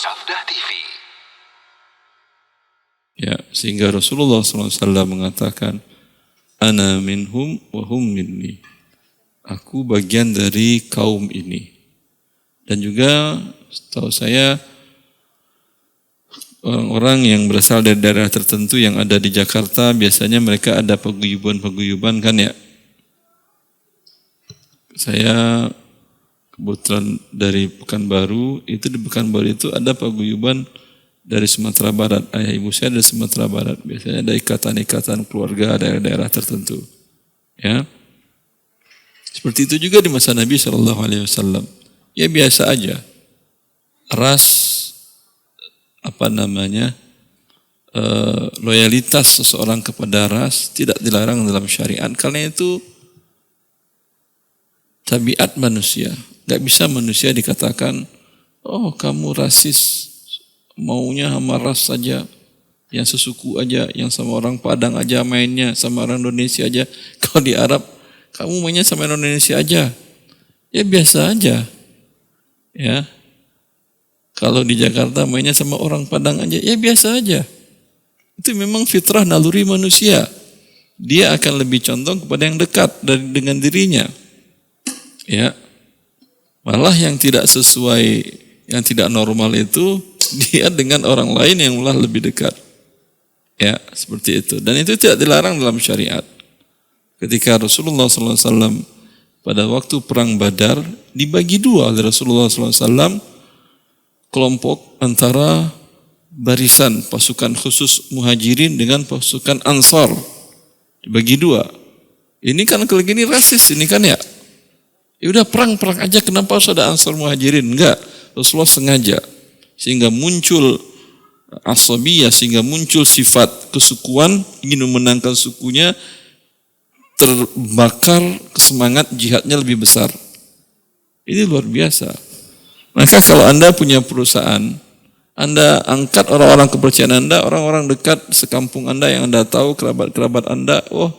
Sabda TV. Ya, sehingga Rasulullah SAW mengatakan, Ana minhum wa hum minni. Aku bagian dari kaum ini. Dan juga setahu saya orang-orang yang berasal dari daerah tertentu yang ada di Jakarta biasanya mereka ada paguyuban-paguyuban kan ya. Saya kebetulan dari Pekanbaru, itu di Pekanbaru itu ada paguyuban dari Sumatera Barat. Ayah ibu saya dari Sumatera Barat. Biasanya ada ikatan-ikatan keluarga daerah-daerah tertentu. Ya. Seperti itu juga di masa Nabi SAW. Ya biasa aja. Ras, loyalitas seseorang kepada ras tidak dilarang dalam syariat. Karena itu tabiat manusia. Gak bisa manusia dikatakan, oh kamu rasis, maunya sama ras saja, yang sesuku aja, yang sama orang Padang aja mainnya, sama orang Indonesia aja. Kalau di Arab, kamu mainnya sama Indonesia aja. Ya biasa aja. Ya. Kalau di Jakarta mainnya sama orang Padang aja, ya biasa aja. Itu memang fitrah naluri manusia. Dia akan lebih condong kepada yang dekat dengan dirinya. Ya. Malah yang tidak sesuai, yang tidak normal itu dia dengan orang lain yang malah lebih dekat. Ya, seperti itu. Dan itu tidak dilarang dalam syariat. Ketika Rasulullah SAW pada waktu perang Badar dibagi dua oleh Rasulullah SAW, kelompok antara barisan pasukan khusus Muhajirin dengan pasukan Ansar dibagi dua. Ini kan kalau gini rasis ini kan ya. Ya udah perang aja, kenapa harus ada Ansar Muhajirin? Enggak, Rasulullah sengaja sehingga muncul asabiyah, sehingga muncul sifat kesukuan, ingin memenangkan sukunya, terbakar semangat jihadnya lebih besar. Ini luar biasa. Maka kalau Anda punya perusahaan, Anda angkat orang-orang kepercayaan Anda, orang-orang dekat sekampung Anda yang Anda tahu, kerabat-kerabat Anda, oh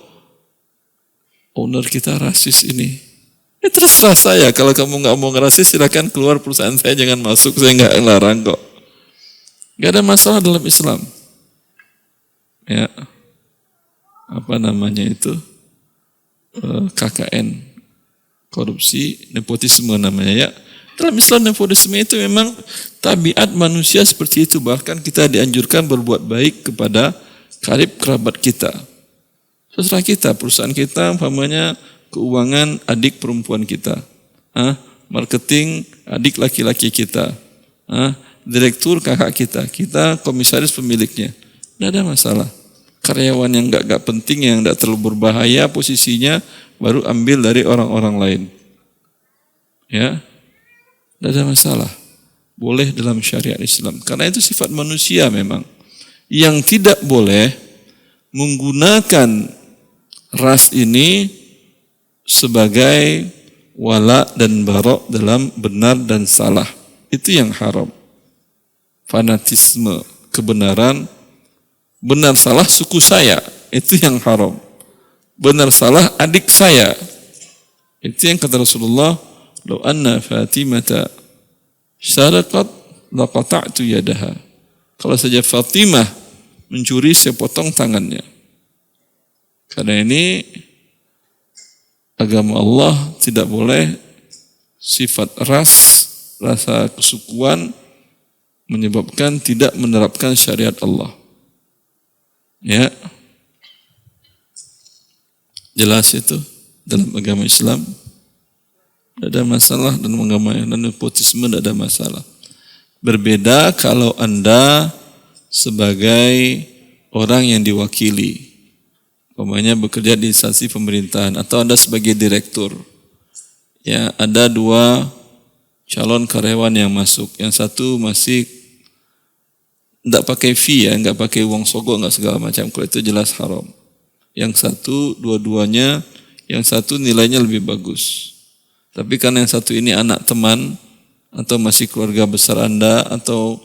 owner kita rasis ini. Ya terserah saya, kalau kamu nggak mau ngerasis silakan keluar perusahaan saya, jangan masuk, saya nggak larang kok. Nggak ada masalah dalam Islam. Ya, apa namanya itu? KKN, korupsi, nepotisme namanya ya. Dalam Islam nepotisme itu memang tabiat manusia seperti itu. Bahkan kita dianjurkan berbuat baik kepada karib kerabat kita. Setelah kita, perusahaan kita, umpamanya keuangan adik perempuan kita, marketing adik laki-laki kita, direktur kakak kita komisaris pemiliknya. Tidak ada masalah. Karyawan yang gak penting, yang gak terlalu berbahaya posisinya, baru ambil dari orang-orang lain. Ya, tidak ada masalah. Boleh dalam syariat Islam. Karena itu sifat manusia memang. Yang tidak boleh menggunakan ras ini sebagai wala dan barok dalam benar dan salah. Itu yang haram. Fanatisme, kebenaran, benar salah suku saya, itu yang haram. Benar salah adik saya. Itu yang kata Rasulullah, "Lau anna Fatimata syaraqat laqata'tu yadaha." Kalau saja Fatimah mencuri, saya potong tangannya. Karena ini agama Allah tidak boleh sifat ras, rasa kesukuan menyebabkan tidak menerapkan syariat Allah. Ya, jelas itu dalam agama Islam tidak ada masalah, dan agama dan nepotisme tidak ada masalah. Berbeda kalau Anda sebagai orang yang diwakili, umpamanya bekerja di instansi pemerintahan, atau Anda sebagai direktur. Ya, ada dua calon karyawan yang masuk. Yang satu masih tidak pakai fee ya, nggak pakai uang sogok, nggak segala macam. Kalau itu jelas haram. Yang satu, dua-duanya, yang satu nilainya lebih bagus. Tapi karena yang satu ini anak teman, atau masih keluarga besar Anda, atau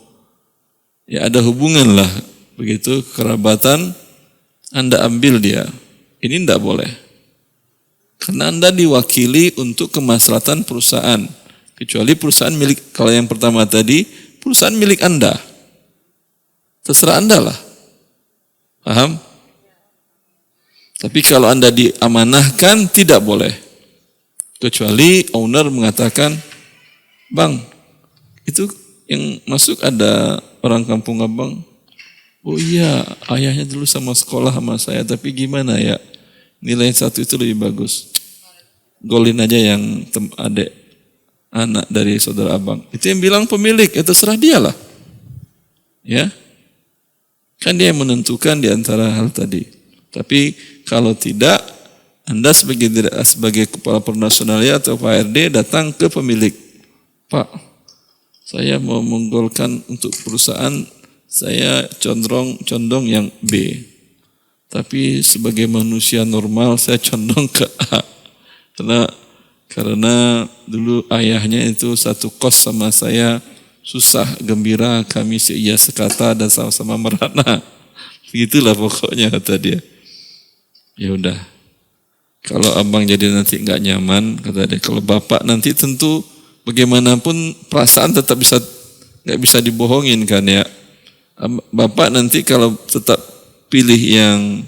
ya ada hubungan lah, begitu, kerabatan, Anda ambil dia. Ini tidak boleh. Karena Anda diwakili untuk kemaslahatan perusahaan. Kecuali perusahaan milik, kalau yang pertama tadi, Perusahaan milik Anda. Terserah Anda lah. Paham? Tapi kalau Anda diamanahkan, tidak boleh. Kecuali owner mengatakan, Bang, itu yang masuk ada orang kampung Abang. Oh iya, ayahnya dulu sama sekolah sama saya, tapi gimana ya? Nilai 1 itu lebih bagus. Golin aja yang adik, anak dari saudara Abang. Itu yang bilang pemilik, ya terserah dia lah. Ya, kan dia yang menentukan di antara hal tadi. Tapi kalau tidak, Anda sebagai kepala pernasionalia atau Pak RD datang ke pemilik. Pak, saya mau menggolkan untuk perusahaan, saya condong yang B. Tapi sebagai manusia normal saya condong ke A. Karena dulu ayahnya itu satu kos sama saya, susah gembira kami seia sekata dan sama-sama merana. Begitulah pokoknya kata dia. Ya udah. Kalau abang jadi nanti nggak nyaman, kata dia. Kalau bapak nanti tentu bagaimanapun perasaan tetap nggak bisa dibohongin kan ya. Bapak nanti kalau tetap pilih yang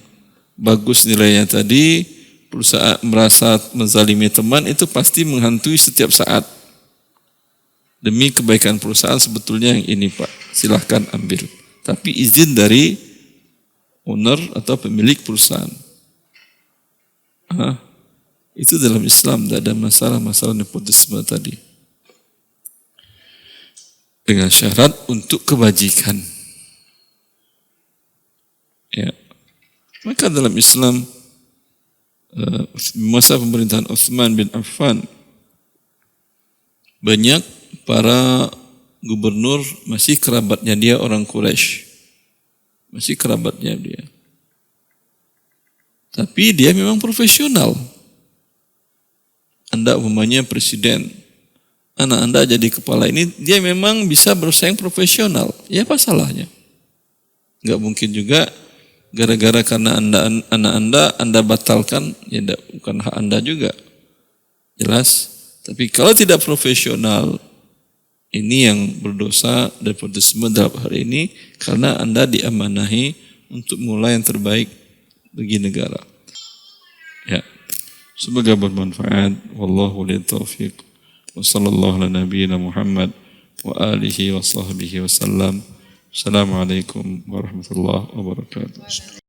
bagus nilainya tadi, perusahaan merasa menzalimi teman, itu pasti menghantui setiap saat. Demi kebaikan perusahaan sebetulnya yang ini Pak, silahkan ambil. Tapi izin dari owner atau pemilik perusahaan. Itu dalam Islam tidak ada masalah nepotisme tadi. Dengan syarat untuk kebajikan. Ya. Maka dalam Islam masa pemerintahan Utsman bin Affan banyak para gubernur masih kerabatnya dia orang Quraisy. Masih kerabatnya dia. Tapi dia memang profesional. Anda umpamanya presiden, anak Anda jadi kepala ini, dia memang bisa bersaing profesional. Ya apa salahnya? Enggak mungkin juga gara-gara karena anak Anda batalkan, ya bukan hak Anda juga. Jelas. Tapi kalau tidak profesional, ini yang berdosa nepotisme dalam hari ini, karena Anda diamanahi untuk mulai yang terbaik bagi negara. Ya. Semoga bermanfaat. Wallahu a'lam taufiq. Wa sallallahu ala nabiyyina Muhammad wa alihi wa sahbihi wa sallam. Assalamualaikum warahmatullahi wabarakatuh.